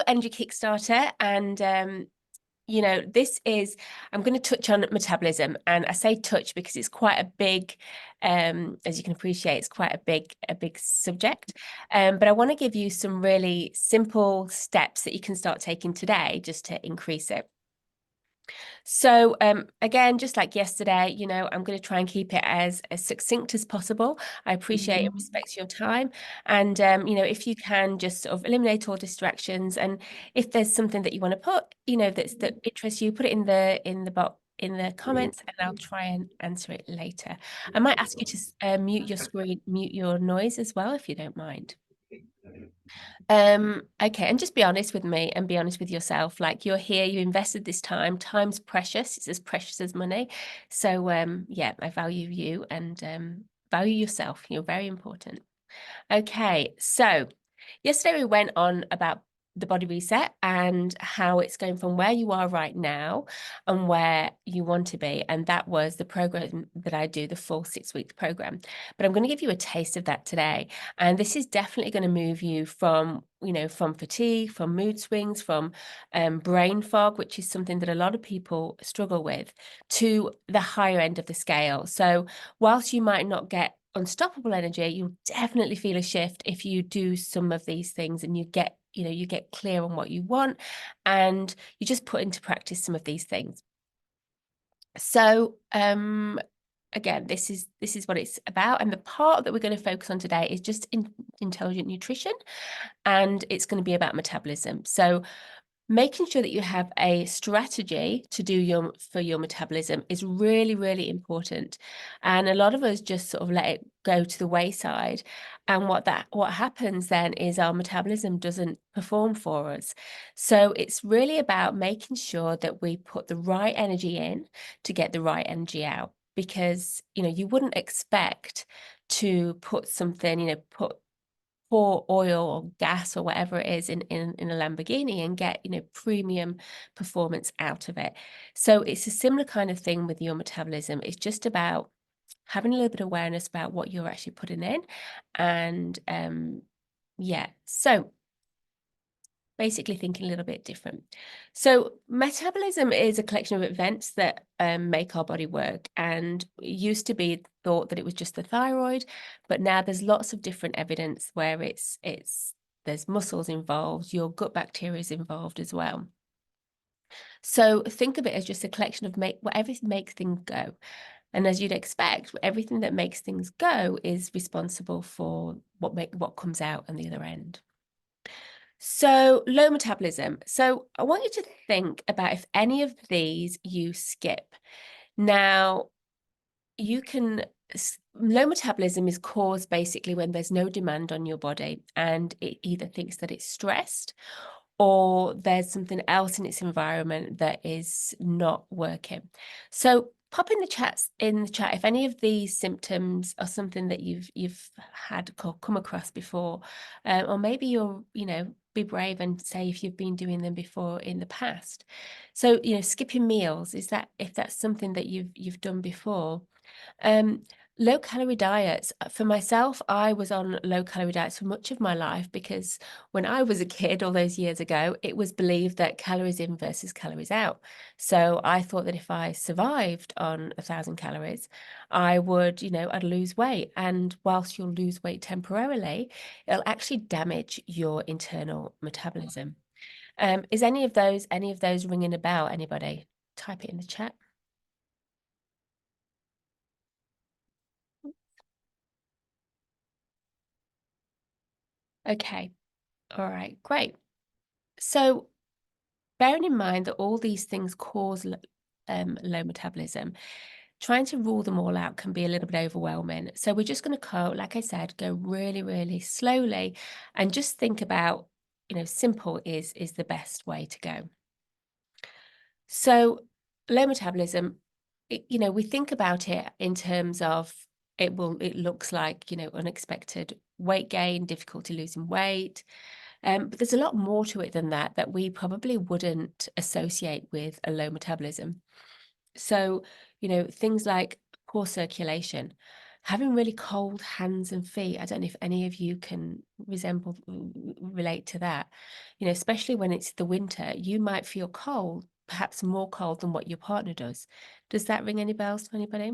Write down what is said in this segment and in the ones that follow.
Energy Kickstarter, and I'm going to touch on metabolism, and I say touch because it's quite a big, as you can appreciate, it's quite a big subject. But I want to give you some really simple steps that you can start taking today just to increase it. So again, just like yesterday, I'm going to try and keep it as succinct as possible. I appreciate and respect your time. And, if you can just sort of eliminate all distractions, and if there's something that you want to put, that interests you, put it in the box, in the comments, and I'll try and answer it later. I might ask you to mute your screen, mute your noise as well, if you don't mind. Okay, and just be honest with me and be honest with yourself. Like, you're here, you invested this time. Time's precious. It's as precious as money. So yeah, I value you and value yourself. You're very important. Okay, so yesterday we went on about the body reset and how it's going from where you are right now and where you want to be. And that was the program that I do, the full 6-week program. But I'm going to give you a taste of that today. And this is definitely going to move you from, from fatigue, from mood swings, from brain fog, which is something that a lot of people struggle with, to the higher end of the scale. So whilst you might not get unstoppable energy, you'll definitely feel a shift if you do some of these things and you get clear on what you want and you just put into practice some of these things. So again, this is what it's about, and the part that we're going to focus on today is just intelligent nutrition, and it's going to be about metabolism. So making sure that you have a strategy to do for your metabolism is really, really important. And a lot of us just sort of let it go to the wayside. And what happens then is our metabolism doesn't perform for us. So it's really about making sure that we put the right energy in to get the right energy out. Because, you wouldn't expect to put something, pour oil or gas or whatever it is in a Lamborghini and get, premium performance out of it. So it's a similar kind of thing with your metabolism. It's just about having a little bit of awareness about what you're actually putting in. And yeah, so basically thinking a little bit different. So metabolism is a collection of events that make our body work, and it used to be thought that it was just the thyroid, but now there's lots of different evidence where there's muscles involved, your gut bacteria is involved as well. So think of it as just a collection of whatever makes things go. And as you'd expect, everything that makes things go is responsible for what comes out on the other end. So low metabolism. So I want you to think about if any of these you skip. Now, low metabolism is caused basically when there's no demand on your body and it either thinks that it's stressed or there's something else in its environment that is not working. So pop in the chat if any of these symptoms are something that you've had or come across before, or maybe you're, be brave and say if you've been doing them before in the past. So, skipping meals, if that's something that you've done before. Low calorie diets. For myself, I was on low calorie diets for much of my life because when I was a kid all those years ago, it was believed that calories in versus calories out. So I thought that if I survived on 1,000 calories, I would, I'd lose weight. And whilst you'll lose weight temporarily, it'll actually damage your internal metabolism. Is any of those ringing a bell? Anybody? Type it in the chat. Okay. All right, great. So bearing in mind that all these things cause low metabolism, trying to rule them all out can be a little bit overwhelming. So we're just going to go, like I said, go really, really slowly and just think about, simple is the best way to go. So low metabolism, we think about it in terms of it looks like, unexpected weight gain, difficulty losing weight. But there's a lot more to it than that we probably wouldn't associate with a low metabolism. So, things like poor circulation. Having really cold hands and feet, I don't know if any of you can relate to that. You know, especially when it's the winter, you might feel cold, perhaps more cold than what your partner does. Does that ring any bells to anybody?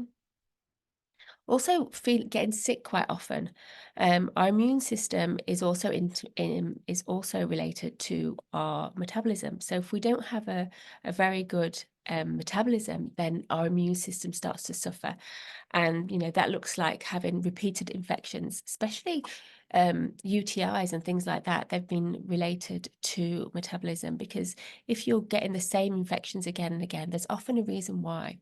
Also, feel getting sick quite often. Our immune system is also is also related to our metabolism. So if we don't have a very good metabolism, then our immune system starts to suffer, and you know that looks like having repeated infections, especially UTIs and things like that. They've been related to metabolism because if you're getting the same infections again and again, there's often a reason why.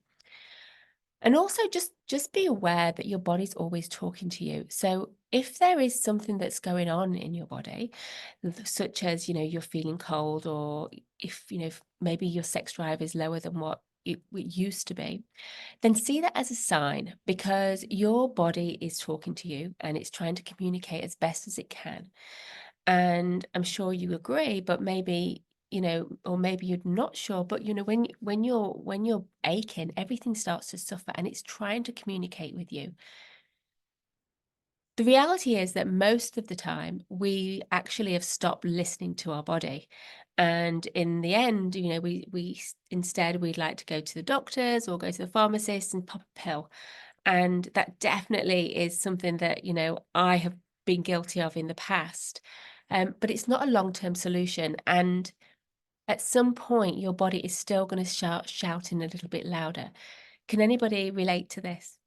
And also just be aware that your body's always talking to you. So if there is something that's going on in your body, such as, you know, you're feeling cold, or if, you know, if maybe your sex drive is lower than what it used to be, then see that as a sign, because your body is talking to you and it's trying to communicate as best as it can. And I'm sure you agree, but maybe, you know, or maybe you're not sure, but you know, when you're aching, everything starts to suffer and it's trying to communicate with you. The reality is that most of the time we actually have stopped listening to our body. And in the end, you know, instead we'd like to go to the doctors or go to the pharmacist and pop a pill. And that definitely is something that, you know, I have been guilty of in the past. But it's not a long-term solution. And at some point, your body is still going to start shouting a little bit louder. Can anybody relate to this?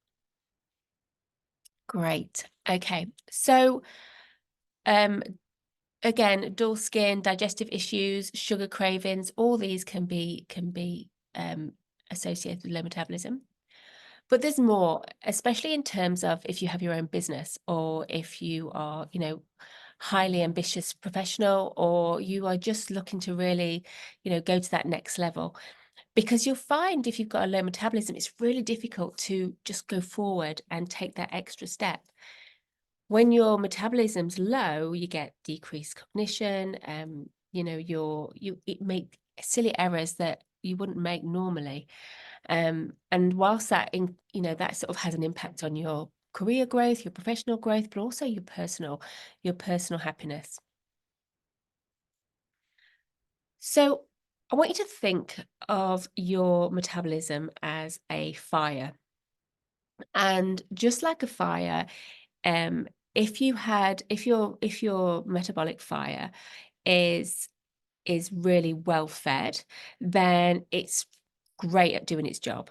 Great. Okay. So, um, again, dull skin, digestive issues, sugar cravings, all these can be associated with low metabolism. But there's more, especially in terms of if you have your own business, or if you are, you know, highly ambitious professional, or you are just looking to really, you know, go to that next level. Because you'll find if you've got a low metabolism, it's really difficult to just go forward and take that extra step. When your metabolism's low, you get decreased cognition. You know, it make silly errors that you wouldn't make normally. And whilst you know, that sort of has an impact on your career growth, your professional growth, but also your personal happiness. So I want you to think of your metabolism as a fire. And just like a fire, um, if your metabolic fire is really well fed, then it's great at doing its job.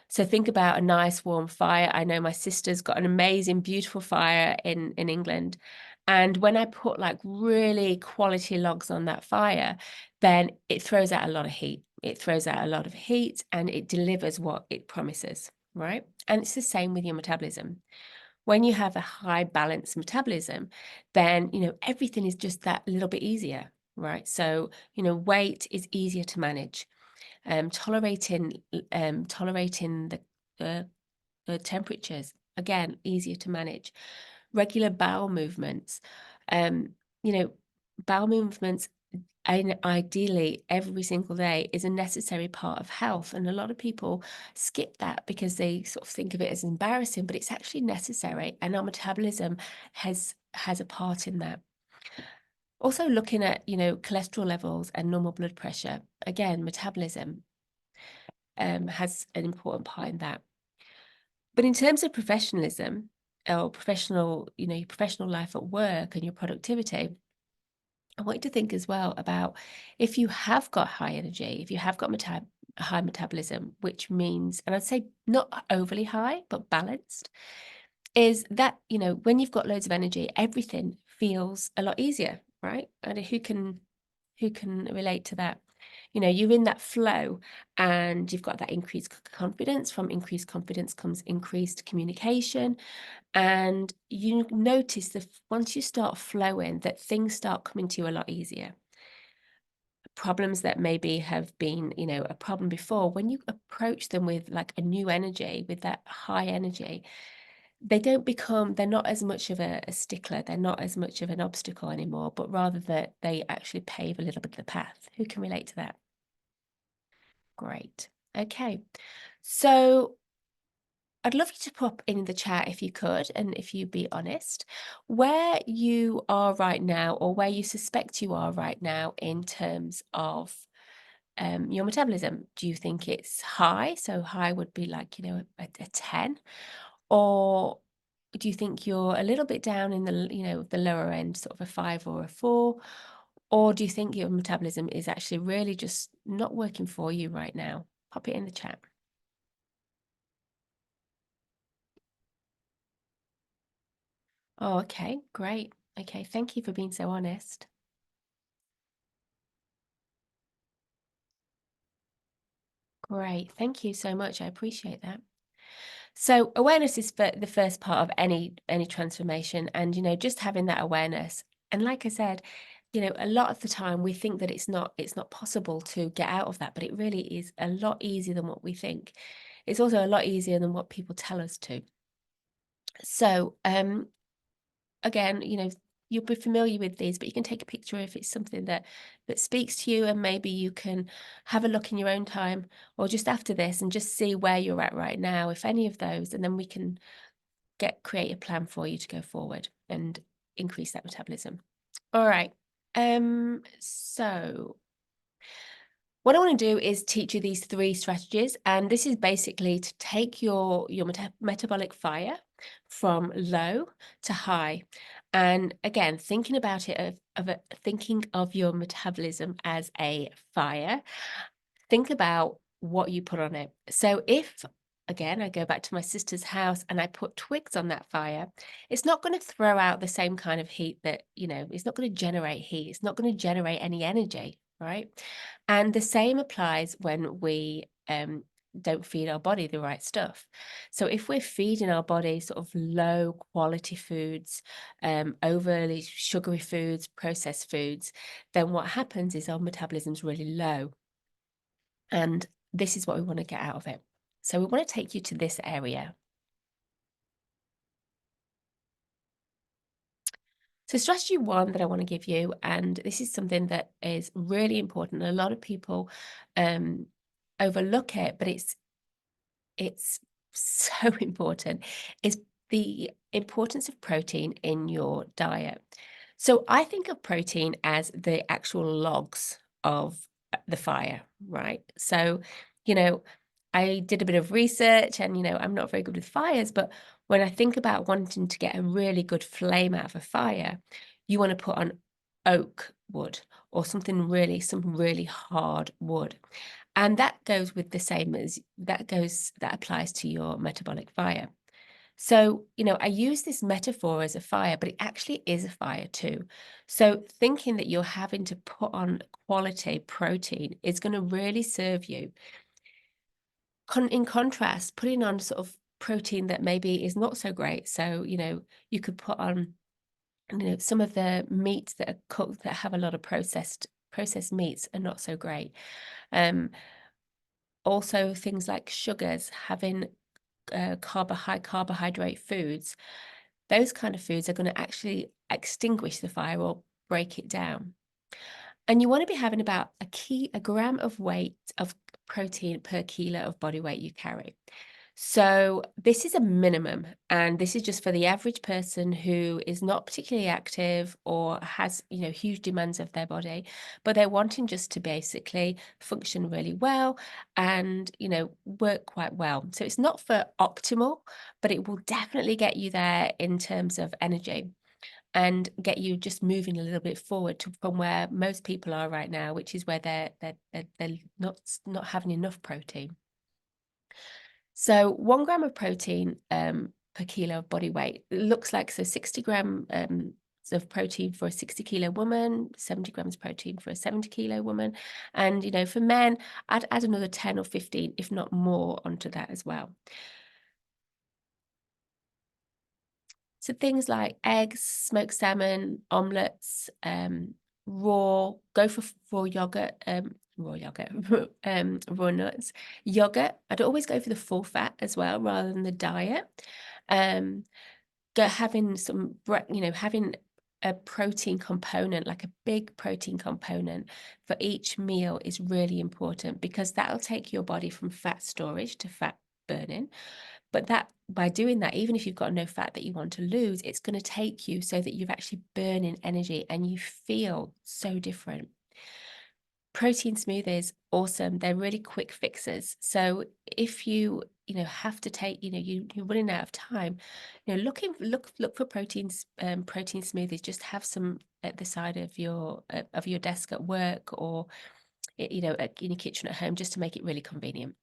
So think about a nice warm fire. I know my sister's got an amazing, beautiful fire in England. And when I put like really quality logs on that fire, then it throws out a lot of heat. It throws out a lot of heat and it delivers what it promises, right? And it's the same with your metabolism. When you have a high balanced metabolism, then, you know, everything is just that little bit easier, right? So, you know, weight is easier to manage. Tolerating the the temperatures, again, easier to manage. Regular bowel movements, um, you know, bowel movements, and ideally every single day, is a necessary part of health. And a lot of people skip that because they sort of think of it as embarrassing, but it's actually necessary. And our metabolism has a part in that. Also looking at, you know, cholesterol levels and normal blood pressure. Again, metabolism has an important part in that. But in terms of professionalism, or professional, you know, your professional life at work and your productivity, I want you to think as well about if you have got high energy, if you have got high metabolism, which means, and I'd say not overly high, but balanced, is that, you know, when you've got loads of energy, everything feels a lot easier, right? And who can relate to that? You know, you're in that flow and you've got that increased confidence. From increased confidence comes increased communication. And you notice that once you start flowing, that things start coming to you a lot easier. Problems that maybe have been, you know, a problem before, when you approach them with like a new energy, with that high energy, they're not as much of a stickler, they're not as much of an obstacle anymore, but rather that they actually pave a little bit of the path. Who can relate to that? Great. Okay. So I'd love you to pop in the chat if you could, and if you'd be honest, where you are right now, or where you suspect you are right now in terms of your metabolism. Do you think it's high? So high would be like, a 10, or do you think you're a little bit down in the lower end, sort of a 5 or a 4? Or do you think your metabolism is actually really just not working for you right now? Pop it in the chat. Oh, okay, great. Okay, thank you for being so honest. Great. Thank you so much. I appreciate that. So awareness is for the first part of any transformation, and just having that awareness. And like I said, a lot of the time we think that it's not possible to get out of that, but it really is a lot easier than what we think. It's also a lot easier than what people tell us to. So again, you'll be familiar with these, but you can take a picture if it's something that speaks to you, and maybe you can have a look in your own time or just after this and just see where you're at right now, if any of those, and then we can create a plan for you to go forward and increase that metabolism. All right. So what I want to do is teach you these 3 strategies, and this is basically to take your metabolic fire from low to high. And again, thinking about it thinking of your metabolism as a fire, think about what you put on it. So if, again, I go back to my sister's house and I put twigs on that fire, it's not going to throw out the same kind of heat that, it's not going to generate heat. It's not going to generate any energy, right? And the same applies when we don't feed our body the right stuff. So if we're feeding our body sort of low quality foods, overly sugary foods, processed foods, then what happens is our metabolism's really low. And this is what we want to get out of it. So we want to take you to this area. So strategy 1 that I want to give you, and this is something that is really important. A lot of people um, overlook it, but it's so important, is the importance of protein in your diet. So I think of protein as the actual logs of the fire, right? So, you know, I did a bit of research, and, I'm not very good with fires, but when I think about wanting to get a really good flame out of a fire, you want to put on oak wood or some really hard wood. And that goes with the same as that applies to your metabolic fire. So, I use this metaphor as a fire, but it actually is a fire too. So, thinking that you're having to put on quality protein is going to really serve you. In contrast, putting on sort of protein that maybe is not so great. So, you could put on, some of the meats that are cooked that have a lot of processed meats are not so great. Um, Also, things like sugars, having high carbohydrate foods, those kind of foods are going to actually extinguish the fire or break it down. And you want to be having about a gram of weight of protein per kilo of body weight you carry. So this is a minimum, and this is just for the average person who is not particularly active or has, huge demands of their body, but they're wanting just to basically function really well and, work quite well. So it's not for optimal, but it will definitely get you there in terms of energy and get you just moving a little bit forward from where most people are right now, which is where they're not having enough protein. So 1 gram of protein per kilo of body weight looks like, so 60 gram of protein for a 60-kilo woman, 70 grams protein for a 70-kilo woman. And, for men, I'd add another 10 or 15, if not more, onto that as well. So things like eggs, smoked salmon, omelets, go for raw yogurt, raw nuts, yogurt. I'd always go for the full fat as well rather than the diet. Having having a protein component, like a big protein component for each meal is really important, because that'll take your body from fat storage to fat burning. But that by doing that, even if you've got no fat that you want to lose, it's going to take you so that you're actually burning energy and you feel so different. Protein smoothies, awesome. They're really quick fixes. So if have to take, you're running out of time, look for protein smoothies. Just have some at the side of your desk at work, or in your kitchen at home, just to make it really convenient.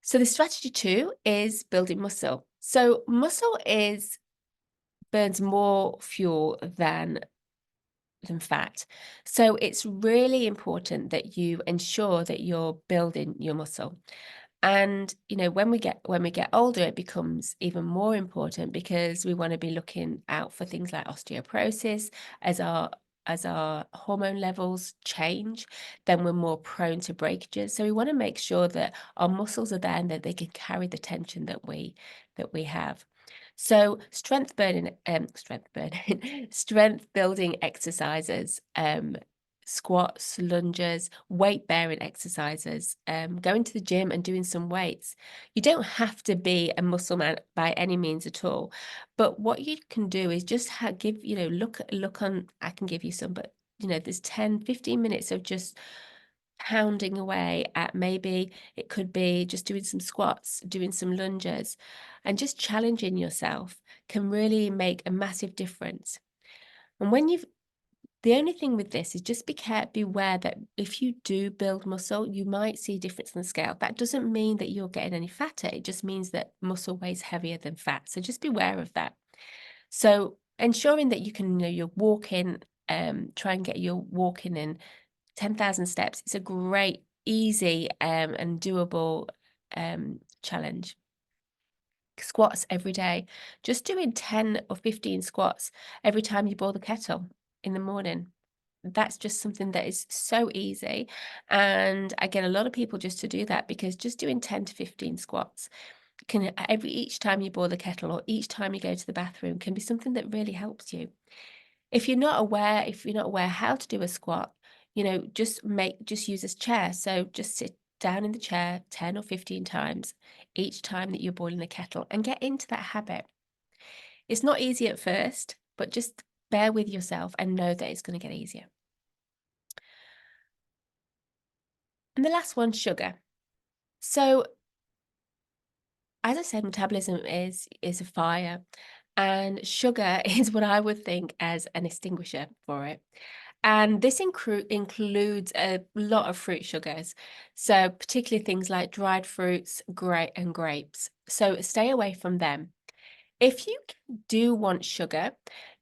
So the strategy 2 is building muscle. So muscle burns more fuel than fat. So it's really important that you ensure that you're building your muscle. And when we get older, it becomes even more important, because we want to be looking out for things like osteoporosis. As our hormone levels change, then we're more prone to breakages. So we want to make sure that our muscles are there and that they can carry the tension that we have. So strength building exercises, squats, lunges, weight bearing exercises, going to the gym and doing some weights. You don't have to be a muscle man by any means at all, but what you can do is just give, look on, I can give you some, but there's 10-15 minutes of just pounding away at, maybe it could be just doing some squats, doing some lunges, and just challenging yourself can really make a massive difference. And the only thing with this is just beware that if you do build muscle, you might see a difference in the scale. That doesn't mean that you're getting any fatter. It just means that muscle weighs heavier than fat. So just beware of that. So ensuring that you can, you're walking, try and get your walking in 10,000 steps. It's a great, easy, and doable challenge. Squats every day. Just doing 10 or 15 squats every time you boil the kettle in the morning. That's just something that is so easy. And I get a lot of people just to do that, because just doing 10 to 15 squats each time you boil the kettle, or each time you go to the bathroom, can be something that really helps you. If you're not aware how to do a squat, just use a chair. So just sit down in the chair 10 or 15 times each time that you're boiling the kettle, and get into that habit. It's not easy at first, but just bear with yourself and know that it's going to get easier. And the last one, sugar. So as I said, metabolism is a fire, and sugar is what I would think as an extinguisher for it. And this includes a lot of fruit sugars, so particularly things like dried fruits, and grapes. So stay away from them. If you do want sugar,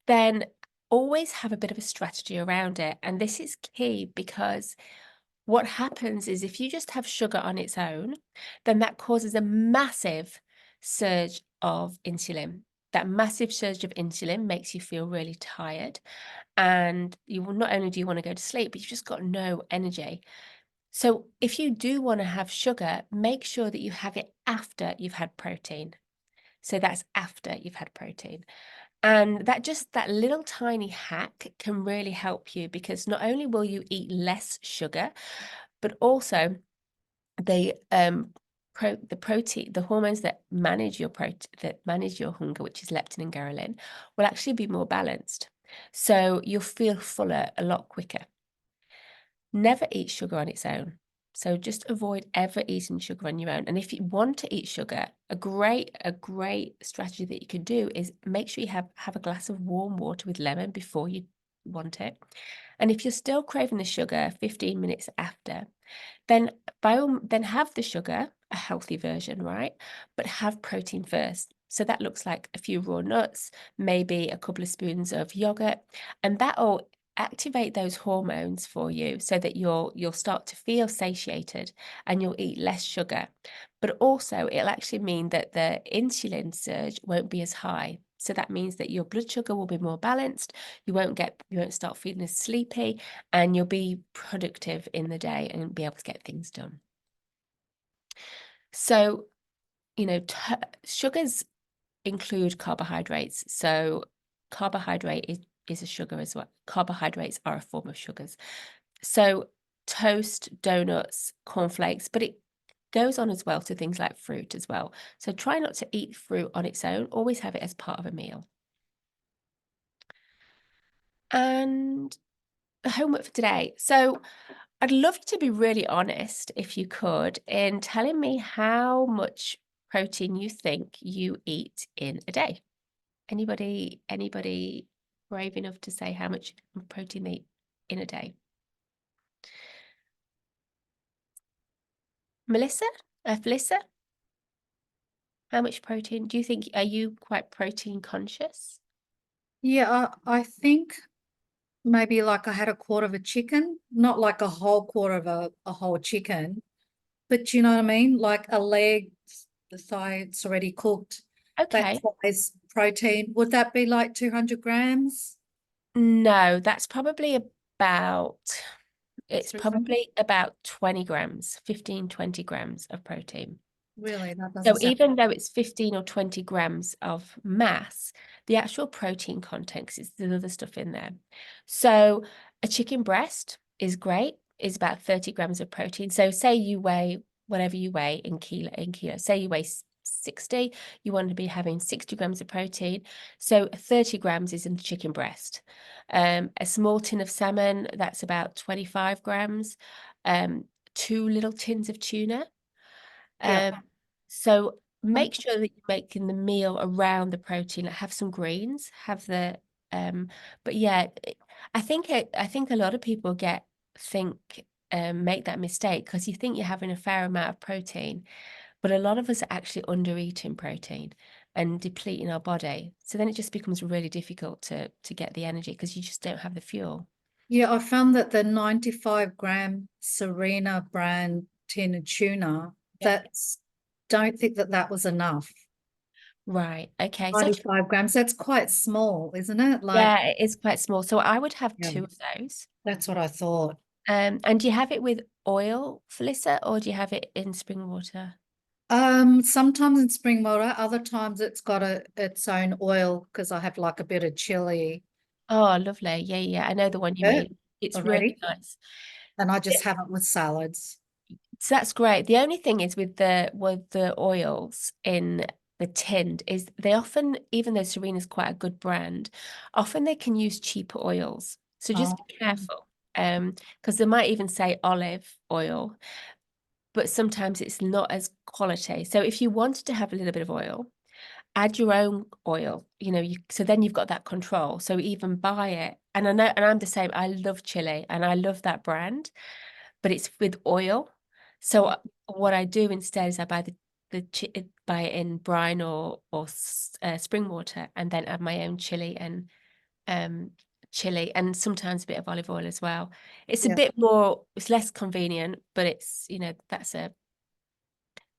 then always have a bit of a strategy around it. And this is key, because what happens is, if you just have sugar on its own, then that causes a massive surge of insulin. That massive surge of insulin makes you feel really tired. And you will, not only do you want to go to sleep, but you've just got no energy. So if you do want to have sugar, make sure that you have it after you've had protein. So that's after you've had protein. And that little tiny hack can really help you, because not only will you eat less sugar, but also the protein, the hormones that manage your hunger, which is leptin and ghrelin, will actually be more balanced. So you'll feel fuller a lot quicker. Never eat sugar on its own. So just avoid ever eating sugar on your own. And if you want to eat sugar, a great strategy that you can do is make sure you have a glass of warm water with lemon before you want it. And if you're still craving the sugar 15 minutes after, then have the sugar, a healthy version, right? But have protein first. So that looks like a few raw nuts, maybe a couple of spoons of yogurt, and that'll activate those hormones for you, so that you'll start to feel satiated and you'll eat less sugar. But also it'll actually mean that the insulin surge won't be as high. So that means that your blood sugar will be more balanced. You won't start feeling as sleepy, and you'll be productive in the day and be able to get things done. So, sugars include carbohydrates. So carbohydrate is a sugar as well. Carbohydrates are a form of sugars. So toast, donuts, cornflakes, but goes on as well to things like fruit as well. So try not to eat fruit on its own. Always have it as part of a meal. And the homework for today. So I'd love you to be really honest, if you could, in telling me how much protein you think you eat in a day. Anybody brave enough to say how much protein they eat in a day? Melissa? Felissa? How much protein do you think? Are you quite protein conscious? Yeah, I think maybe like I had a quarter of a chicken, not like a whole quarter of a whole chicken, but you know what I mean? Like a leg, the thigh, it's already cooked. That Okay. size protein. Would that be like 200 grams? No, that's probably about, it's 300? probably about 20 grams, 15, 20 grams of protein. Really? That doesn't So sound. even though it's 15 or 20 grams of mass, the actual protein content, 'cause it's the other stuff in there. So a chicken breast is great, is about 30 grams of protein. So say you weigh whatever you weigh in kilo. Say you weigh 60, you want to be having 60 grams of protein. So 30 grams is in the chicken breast. A small tin of salmon, that's about 25 grams. Two little tins of tuna. Yeah. Um, so Um, make sure that you're making the meal around the protein. Like have some greens, have the but yeah, I think a lot of people think make that mistake because you think you're having a fair amount of protein, but a lot of us are actually under eating protein and depleting our body. So then it just becomes really difficult to get the energy because you just don't have the fuel. yeah, I found that the 95-gram Serena brand tin of tuna, Yeah. that's don't think that that was enough. Right. Okay. So 95 grams, that's quite small, isn't it? Like, yeah, it is quite small. So I would have yeah, two of those. that's what I thought. And do you have it with oil, Felissa, or do you have it in spring water? Sometimes in spring water, other times it's got its own oil because I have like a bit of chili Oh, lovely. Yeah, yeah. I know the one you it mean. It's really already, nice. and I just It- have it with salads. So that's great. The only thing is with the oils in the tinned is they often, even though Serena's quite a good brand, often they can use cheaper oils. So just Oh, be careful. Because they might even say olive oil, but sometimes it's not as quality. So if you wanted to have a little bit of oil, add your own oil, so then you've got that control. So even buy it. And I know, and I'm the same. I love chili and I love that brand, but it's with oil. So what I do instead is I buy buy it in brine or spring water and then add my own um chili and sometimes a bit of olive oil as well. It's a yeah. bit more, it's less convenient, but it's, that's a.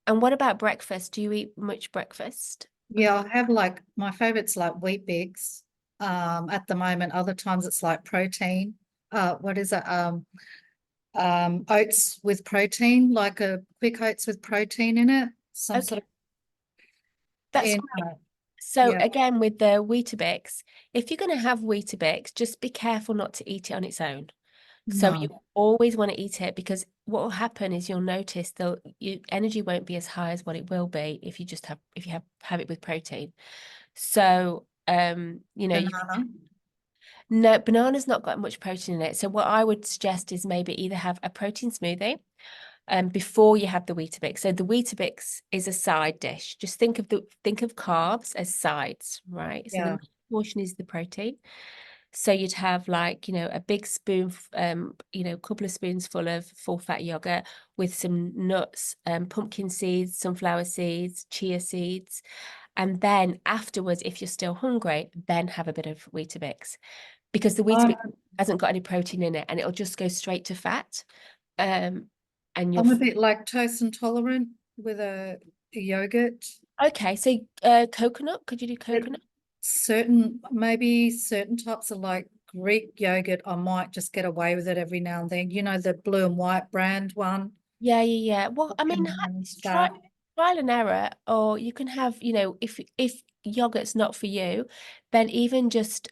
And what about breakfast? Do you eat much breakfast? Yeah, I have like my favorite's like wheat bix. At the moment, other times it's like protein. What is it? Oats with protein, like a quick oats with protein in it. Some Okay, sort of that's in great. So yeah. again, with the Weetabix, if you're going to have Weetabix, just be careful not to eat it on its own. So No. you always want to eat it because what will happen is you'll notice that your energy won't be as high as what it will be if you just have it with protein. So you Banana. no, banana's not got much protein in it. So what I would suggest is maybe either have a protein smoothie before you have the Weetabix. So the Weetabix is a side dish. Just think of carbs as sides, right? So the Yeah. main portion is the protein. So you'd have like, a big spoon, a couple of spoons full of full fat yogurt with some nuts, pumpkin seeds, sunflower seeds, chia seeds. And then afterwards, if you're still hungry, then have a bit of Weetabix because the Weetabix I'm hasn't got any protein in it and it'll just go straight to fat. Um, and you'll I'm a bit lactose intolerant with a yogurt. okay. So coconut, could you do But coconut? maybe certain types of like Greek yogurt, I might just get away with it every now and then. You know, the blue and white brand one. Yeah, yeah, yeah. Well, I mean, Recognise try that. trial and error, or you can have, if yogurt's not for you, then even just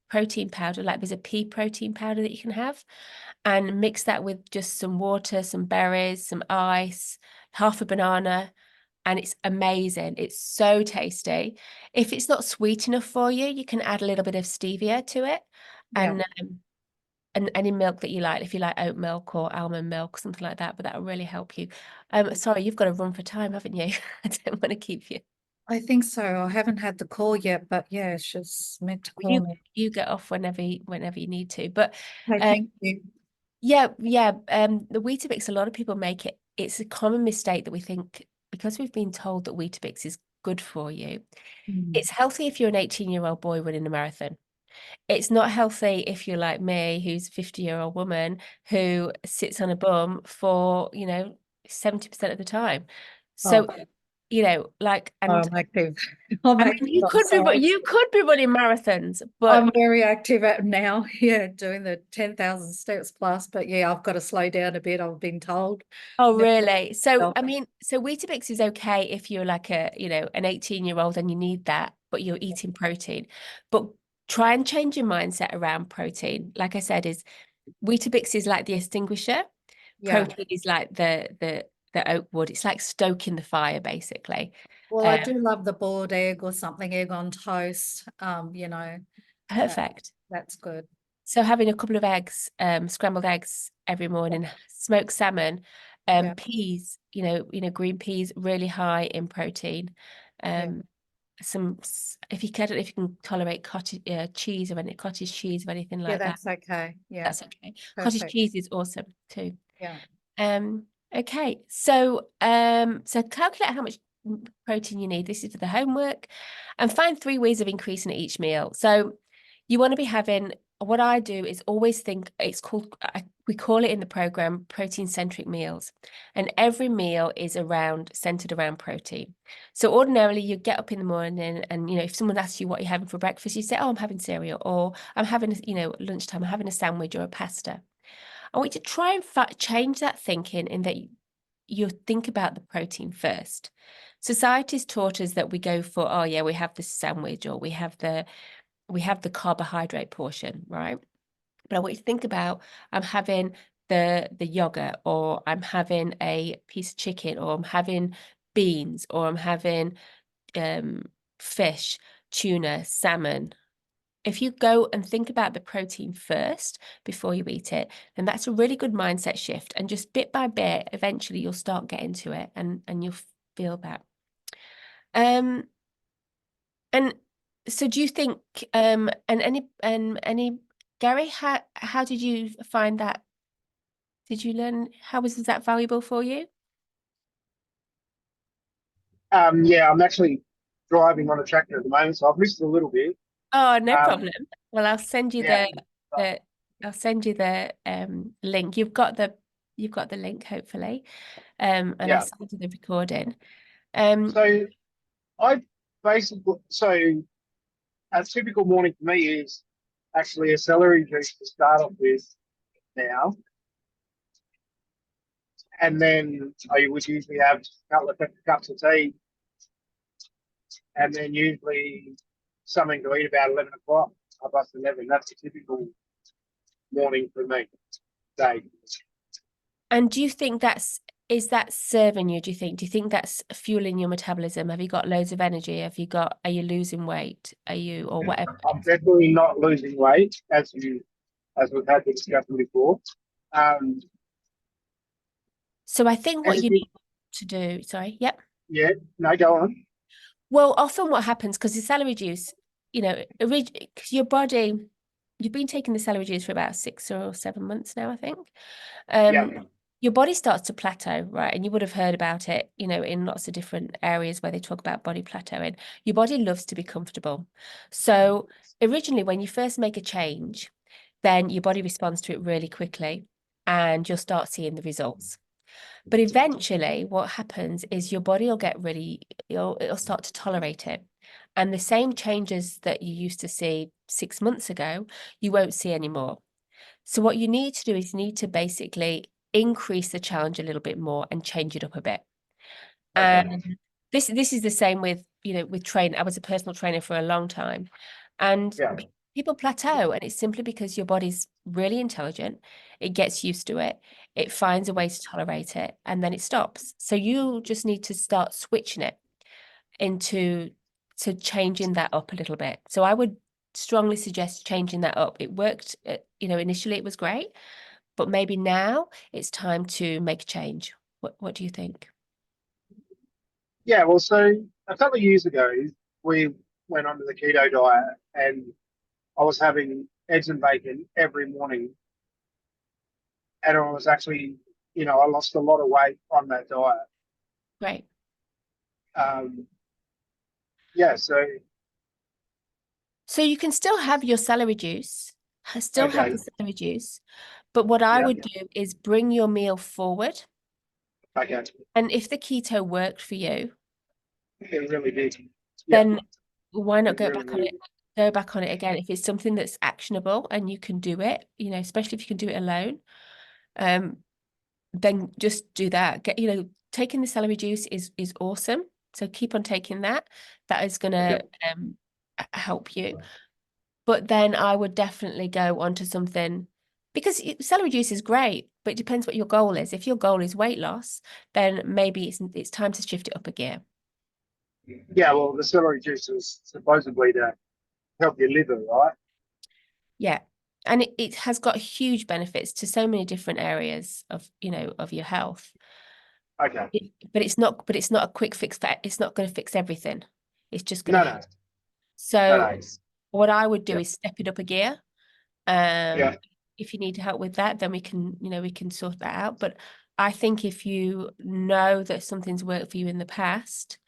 protein powder, like there's a pea protein powder that you can have, and mix that with just some water, some berries, some ice, half a banana, and it's amazing. It's so tasty. If it's not sweet enough for you, you can add a little bit of stevia to it, Yeah. and any milk that you like, if you like oat milk or almond milk, something like that, but that will really help you. Sorry, you've got to run for time, haven't you? I don't want to keep you. I think so. I haven't had the call yet, but yeah, she's meant to call You me. you get off whenever you need to. But Okay, uh, thank you. yeah. The Weetabix, a lot of people make it. It's a common mistake that we think because we've been told that Weetabix is good for you. Mm. It's healthy if you're an 18-year-old boy running a marathon. It's not healthy if you're like me, who's a 50-year-old woman who sits on a bum for, 70% of the time. Oh, So, like, and I'm active. I'm I mean, active. I'm sorry. you could be running marathons, I'm but very active at now. Yeah, doing the 10,000 steps plus. But yeah, I've got to slow down a bit. I've been told. oh, No, really? So, no. I mean, so Weetabix is okay if you're like an 18-year-old and you need that, but you're eating protein. But try and change your mindset around protein. Like I said, is Weetabix is like the extinguisher. Yeah. Protein is like the oak wood. It's like stoking the fire, basically. Well, I Um, do love the boiled egg or something, egg on toast. That Perfect. that's good. So having a couple of eggs, scrambled eggs every morning, smoked salmon, Yeah, peas, green peas, really high in protein. yeah, Um, if you can, if you can tolerate cottage cheese or any cottage cheese or anything yeah. like that, That's okay. Yeah, that's okay. Cottage perfect. cheese is awesome too. Yeah. Um, okay, so calculate how much protein you need. This is for the homework, and find 3 ways of increasing it each meal. So you want to be having, what I do is always think it's called, we call it in the program protein centric meals, and every meal is centered around protein. So ordinarily you get up in the morning and if someone asks you what you're having for breakfast, you say, oh, I'm having cereal, or I'm having, lunchtime, I'm having a sandwich or a pasta. I want you to try and change that thinking in that you think about the protein first. Society's taught us that we go for, oh yeah, we have the sandwich or we have the carbohydrate portion, right? But I want you to think about, I'm having the yogurt, or I'm having a piece of chicken, or I'm having beans, or I'm having um fish, tuna, salmon. If you go and think about the protein first before you eat it, then that's a really good mindset shift. And just bit by bit, eventually you'll start getting to it and you'll feel that. Um, and so do you think and any Gary, how did you find that? Did you learn how was that valuable for you? Yeah, I'm actually driving on a tractor at the moment, so I've missed a little bit. Oh, no Um, problem. Well, I'll send you yeah, the I'll send you the link. You've got the link, hopefully. And I'll yeah. send you the recording. Um, So I so a typical morning for me is actually a celery juice to start off with now, and then I would usually have a couple of cups of tea, and then usually something to eat about 11 o'clock. I bust 11. That's a typical morning for me. Day. and do you think is that serving you, do you think? Do you think that's fueling your metabolism? Have you got loads of energy? Are you losing weight? Or whatever? I'm definitely not losing weight, as we've had the discussion before. Um, So I think what you Energy, need to do, sorry, yep. yeah, no, go on. Well, often what happens, because the celery juice, because your body, you've been taking the celery juice for about 6 or 7 months now, I think. Yeah, Your body starts to plateau, right? And you would have heard about it, in lots of different areas where they talk about body plateauing. Your body loves to be comfortable. So originally, when you first make a change, then your body responds to it really quickly and you'll start seeing the results. But eventually, what happens is your body will get really, it'll start to tolerate it. And the same changes that you used to see 6 months ago, you won't see anymore. So what you need to do is you need to basically increase the challenge a little bit more and change it up a bit. okay. And this is the same with, with training. I was a personal trainer for a long time. And Yeah, People plateau, and it's simply because your body's really intelligent. It gets used to it. It finds a way to tolerate it, and then it stops. So you just need to start switching it into to changing that up a little bit. So I would strongly suggest changing that up. It worked, initially it was great, but maybe now it's time to make a change. What do you think? Yeah, well, so a couple of years ago, we went onto the keto diet, and I was having eggs and bacon every morning, and I was actually, I lost a lot of weight on that diet. Great. Yeah, so So you can still have your celery juice, still have okay, the celery juice, but what I yeah, would do is bring your meal forward. okay, And if the keto worked for you, it really did. Yeah, then why not it go really, back on really, it? Go back on it again if it's something that's actionable and you can do it, especially if you can do it alone. Then just do that. Taking the celery juice is awesome. So keep on taking that. That is okay, gonna help you. But then I would definitely go onto something because celery juice is great, but it depends what your goal is. If your goal is weight loss, then maybe it's time to shift it up a gear. yeah. Well, the celery juice is supposedly to help your liver, right? Yeah. And it has got huge benefits to so many different areas of your health. Okay, But it's not a quick fix it's not going to fix everything. It's just going no, to no, help. no, So no, what I would do yeah, is step it up a gear. yeah, If you need help with that, then we can sort that out. But I think if you know that something's worked for you in the past,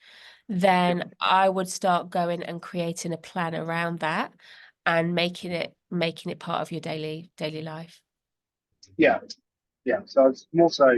then I would start going and creating a plan around that and making it part of your daily life. yeah, yeah. So it's more so